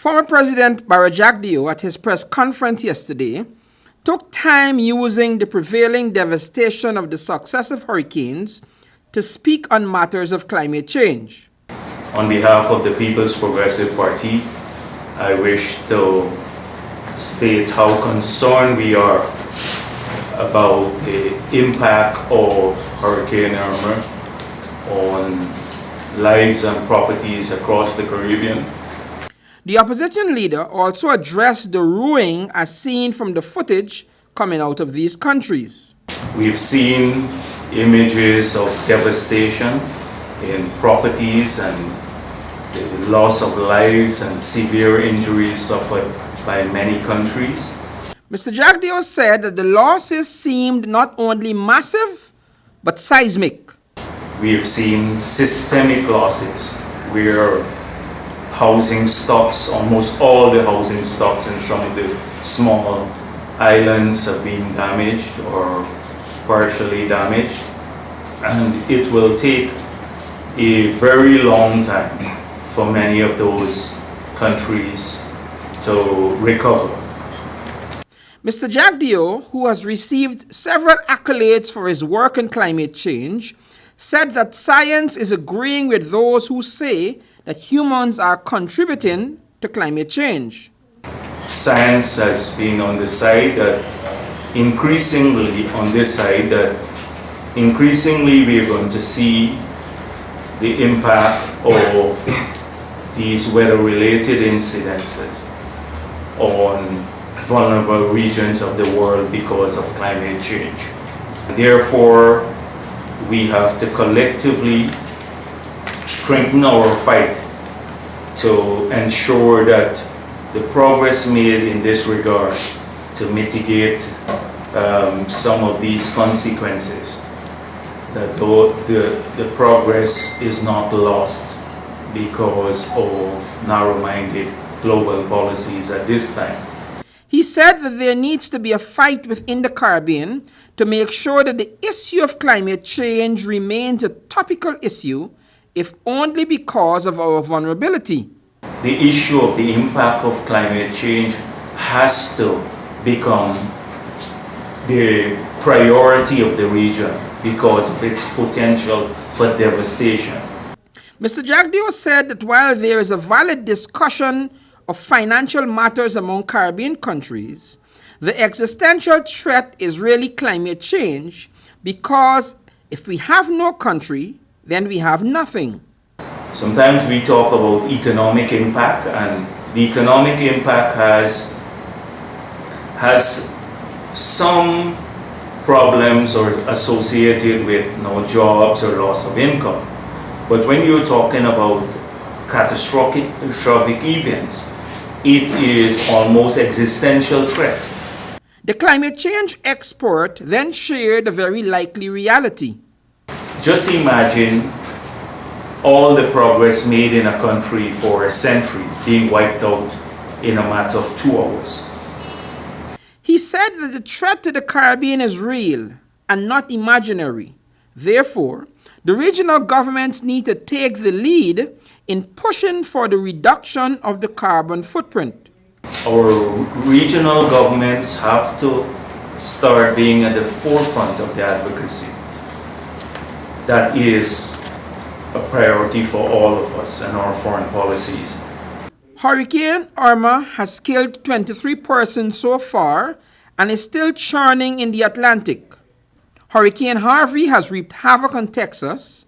Former President Bharrat Jagdeo, at his press conference yesterday, took time using the prevailing devastation of the successive hurricanes to speak on matters of climate change. On behalf of the People's Progressive Party, I wish to state how concerned we are about the impact of Hurricane Irma on lives and properties across the Caribbean. The opposition leader also addressed the ruin as seen from the footage coming out of these countries. We've seen images of devastation in properties and the loss of lives and severe injuries suffered by many countries. Mr. Jagdeo said that the losses seemed not only massive, but seismic. We've seen systemic losses where housing stocks, almost all the housing stocks in some of the small islands have been damaged or partially damaged. And it will take a very long time for many of those countries to recover. Mr. Jagdeo, who has received several accolades for his work on climate change, said that science is agreeing with those who say that humans are contributing to climate change. Science has been on the side that increasingly we are going to see the impact of these weather-related incidences on vulnerable regions of the world because of climate change. Therefore, we have to collectively strengthen our fight to ensure that the progress made in this regard to mitigate some of these consequences, that the progress is not lost because of narrow-minded global policies at this time. He said that there needs to be a fight within the Caribbean to make sure that the issue of climate change remains a topical issue, if only because of our vulnerability. The issue of the impact of climate change has to become the priority of the region because of its potential for devastation. Mr. Jagdeo said that while there is a valid discussion of financial matters among Caribbean countries, the existential threat is really climate change, because if we have no country, then we have nothing. Sometimes we talk about economic impact, and the economic impact has some problems or associated with jobs or loss of income. But when you're talking about catastrophic events, it is almost existential threat. The climate change expert then shared a very likely reality. Just imagine all the progress made in a country for a century being wiped out in a matter of 2 hours. He said that the threat to the Caribbean is real and not imaginary. Therefore, the regional governments need to take the lead in pushing for the reduction of the carbon footprint. Our regional governments have to start being at the forefront of the advocacy. That is a priority for all of us and our foreign policies. Hurricane Irma has killed 23 persons so far and is still churning in the Atlantic. Hurricane Harvey has wreaked havoc on Texas,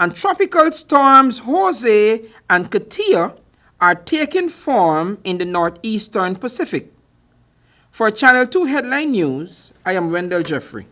and tropical storms Jose and Katia are taking form in the northeastern Pacific. For Channel 2 Headline News, I am Wendell Jeffrey.